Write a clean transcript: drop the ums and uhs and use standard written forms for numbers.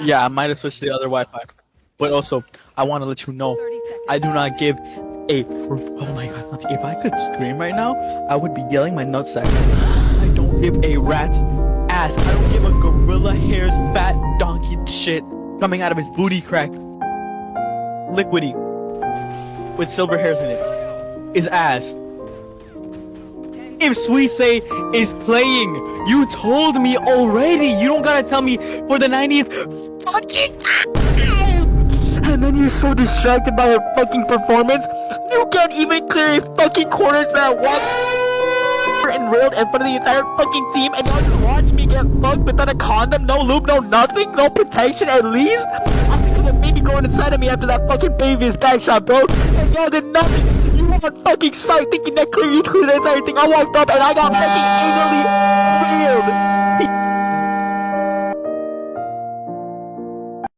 Yeah, I might have switched to the other Wi-Fi. But also, I want to let you know, I do not give a... Oh my god, Monty, if I could scream right now, I would be yelling my nutsack. I don't give a rat's ass. I don't give a gorilla hair's fat donkey shit coming out of his booty crack. Liquidy. With silver hairs in it. His ass. If Suisei is playing, you told me already. You don't gotta tell me for the 90th fucking time. And then you're so distracted by her fucking performance, you can't even clear a fucking corner that walk and railed in front of the entire fucking team, and y'all just watch me get fucked without a condom, no lube, no nothing, no protection at least. I'm thinking of a baby growing inside of me after that fucking previous back shot, bro. And y'all did nothing. You were on fucking sight thinking that you cleared the entire thing. I walked up and I got fucking anally railed.